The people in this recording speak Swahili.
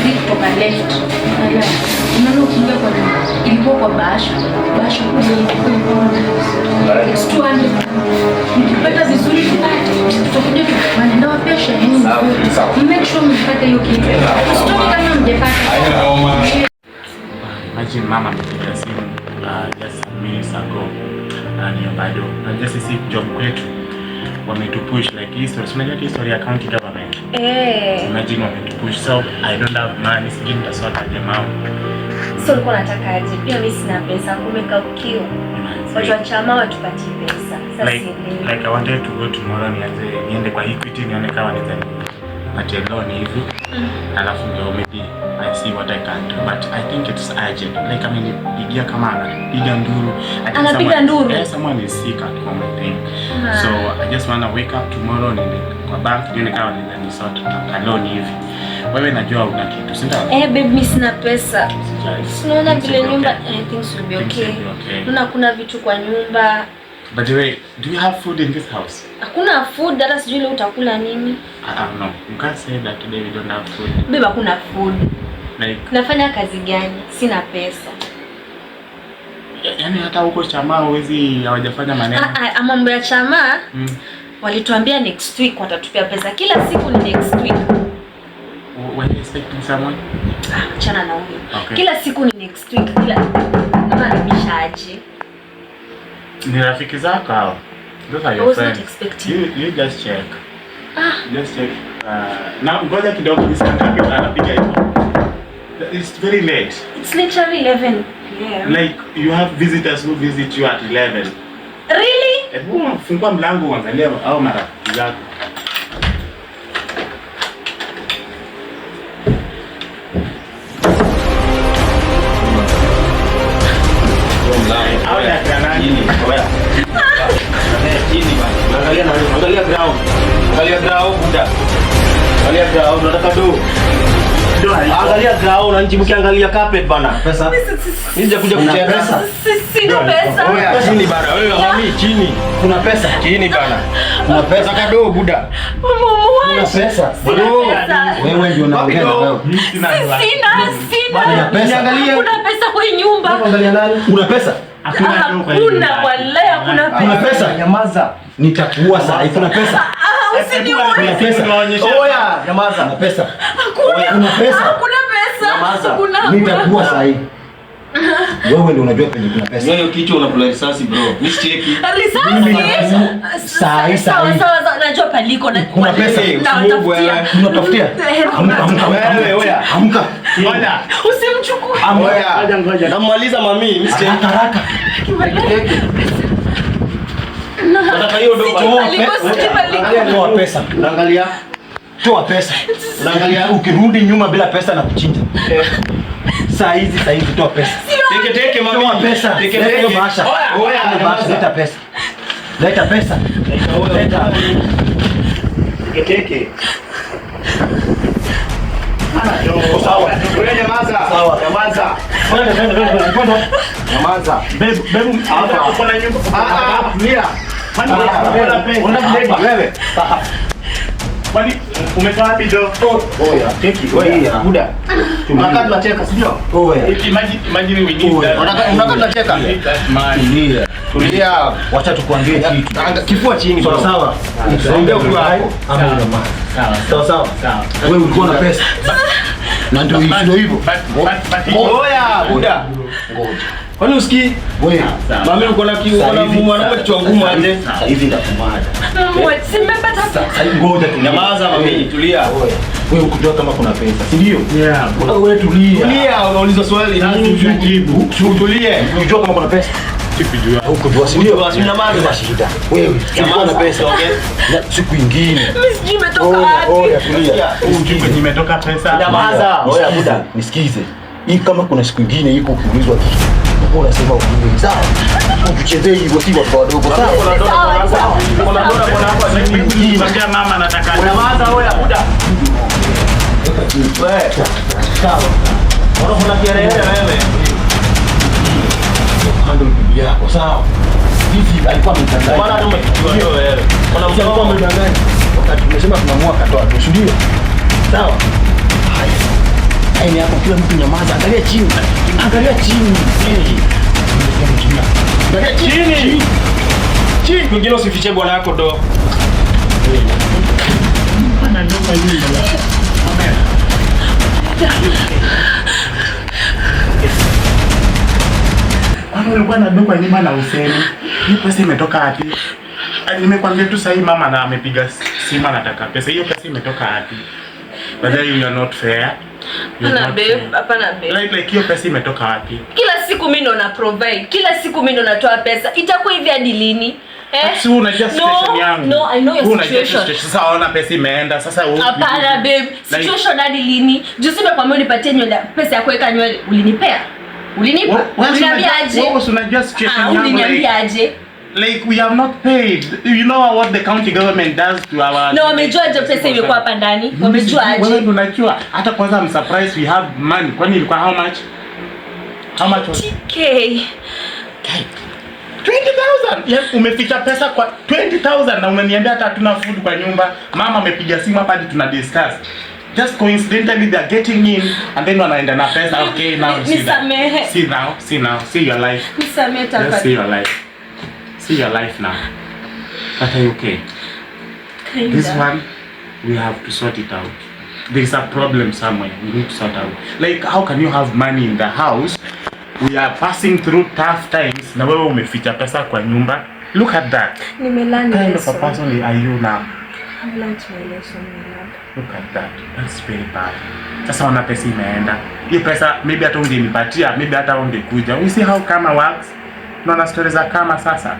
kutoka left. Unaona ukiingia kwa ilikuwa kwa Basha kule ilikuwa 200. Nikipata vizuri tutakuja tufanye ndio pesha hiyo. Make sure mpate hiyo kitu. Usitoke kama mjepata. Imagine mama amepiga simu just minutes ago na bado just see job kwetu wametupush like history. Unajua history ya county government. Imagine wametupush, so I don't have money, sijui nitasota aje mama. So ulikuwa unataka aje? Pia mimi sina pesa, kumeka ukio. Watu wa chama watupatie pesa. Sasa like I wanted to go tomorrow niende kwa Equity nione kama naweza nipatie loan hivi. Alafu ndio maybe I see what I can do, but I think it's urgent. Like I mean, pigia kama anapiga nduru. Anapiga nduru. Yes, someone is sick at home, I think. So I just want to wake up tomorrow niende kwa bank nione kama naweza nisort loan hivi. Wewe najua una kitu, si ndio? Babe, mimi sina pesa. Sinaona vile nyumba, things will be okay. Kuna vitu kwa nyumba. By the way, do you have food in this house? Hakuna food, hata sijui leo utakula nini. No, you can't say that today we don't have food. Babe, hakuna food. Like, nafanya kazi gani? Sina pesa. Yaani hata huko chama huwezi hawajafanya maneno. Mambo ya chama walituambia next week watatupia pesa. Kila siku ni next week. When you expecting someone? Achana na huyo. Okay. Kila siku ni next week. Kama nimeshaje. Ni rafiki zako hao. Those are your friends. I was not expecting. You just check. Just check. Na ngoja kidogo nisangapi anapiga hivi. It's very late. It's literally 11 p.m. Like you have visitors who visit you at 11. Really? Fungua mlango uangalie au marafiki zako. Angalia grao na nchi mkiangalia carpet bana. Pesa. Nije kuja kucheza pesa. Sina pesa. Oya chini bana. Wewe mami chini. Kuna pesa chini bana. Kuna pesa kado buda. Kuna pesa. Wewe ndio unaongea na wewe. Sina. Angalia. Kuna pesa kwa nyumba. Angalia nani? Kuna pesa? Hakuna wallahi hakuna pesa. Kuna pesa? Nyamaza. Nitakuua saa hii. Kuna pesa? Usiniue. Kuna pesa? Oya, nyamaza. Kuna pesa? Kuna pesa? Hakuna pesa. Nyamaza. Nitakuua saa hii. Wewe ndio unajua penye kuna pesa. Wewe kichwa unakula risasi bro. Mimi sicheki. Risasi? Sawa. Najua paliko na kuna pesa. Unatafutia. Wewe oya. Amka. Ngoja. Usimchukue. Ngoja. Namaliza mami. Mimi sicheki. Haraka. Nataka hiyo ndio toa pesa. Angalia. Toa pesa. Angalia ukirudi nyuma bila pesa na kuchinja. Saa hizi toa pesa. Teke mami. Toa pesa. Teke bahasha. Oya, bahasha leta pesa. Leta pesa. Leta. Teke. Sawa. Nyamaza. Sawa. Nyamaza. Nyamaza. Bebu hapa uko na nyumba. Mia. Wewe. Kwani umekaa wapi do? Oya, teki. Oya, buda. Tunataka tunacheka, sio? Oya. Imagine we need that. Unataka tunacheka? Tulia. Wacha tukuambie kitu. Kifua chini. Sawa. Ongea kwa hapo. Ama una mali. Sawa. Wewe ulikuwa na pesa. Na ndio hivyo. Oya, buda. Ngoja. Kwani usikii? Wewe, mami uko na mwanaume kichwa ngumu aje? Sasa hivi ndakumada. Simepata sasa hivi ngoja tu. Nyamaza mami, tulia. Wewe ukijua kama kuna pesa, si ndio? Yeah. Wewe tulia. Tulia, unauliza swali na jibu. Tulie. Unajua kama kuna pesa? Sikujua. Ukijua si ndio? Basi nyamaza basi shida. Wewe, uko na pesa, okay? Na siku nyingine. Mimi sijui imetoka wapi. Oya, tulia. Ujue nimetoka pesa. Nyamaza. Oya buda, nisikize. Hii kama kuna siku nyingine iko kuulizwa kitu. Hapo unasema ukweli. Sawa. Tuchezee hivyo si watu wadogo. Sawa. Kuna hapa Niambia mama anataka. Nyamaza oya buda. Wewe. Sawa. Unaona kielele wewe. Kando bibi yako. Sawa. Vipi alikuwa amedanganya? Maana ndio umekijua wewe. Kuna mtu alikuwa amedanganya. Wakati tumesema tunamua katoa tu, ndio? Sawa. Haya. Yaani hapo kila mtu nyamaza, angalia chini. Angalia chini. Angalia chini. Chini. Mwingine usifiche bwana yako do. Bwana ndoka yule. Amen. Kwani ulikuwa na ndoka nyuma na usemi? Hii pesa imetoka wapi? Nimekwambia tu sasa mama na amepiga simu anataka pesa. Hiyo pesa imetoka wapi? But you are not fair. Hapana babe. Like hiyo pesa imetoka wapi? Kila siku mimi ndo na provide. Kila siku mimi ndo natoa pesa. Itakuwa hivi hadi lini? Si unajua situation yangu. No, I know your situation. Sasa ona pesa imeenda. Sasa hapana babe. Situation hadi lini? Juzi nimekwambia unipatie nywele pesa ya kuweka nywele. Ulinipea? Ulinipa? Uliniambia aje? Wewe unajua situation yangu. Uliniambia aje? Like we have not paid. You know what the county government does to our... No, wamejua je pesa imekuwa hapa ndani? Wamejua aje? Wewe unajua hata kwanza I'm surprised we have money. Kwani ilikuwa how much? How much was 20k? 20,000. Yes, umeficha pesa kwa 20,000 na unaniambia hata hatuna food kwa nyumba. Mama amepiga simu hapa hadi tuna discuss. Just coincidentally they are getting in and then wanaenda na pesa. Okay, now see your life. Nisamehe tafadhali. Just see your life. See your life now. But are you okay? Kinda. This one, we have to sort it out. There's a problem somewhere. We need to sort out. Like, how can you have money in the house? We are passing through tough times. Na wewe umeficha pesa kwa nyumba. Look at that. Nimelani What kind of a person are you now? I've learned my lesson, my love. Look at that. That's very bad. Sasa wana pesa imeenda. Hii pesa maybe hata ungenipatia, maybe hata ungekuja. We see how karma works. Unaona stories za karma sasa.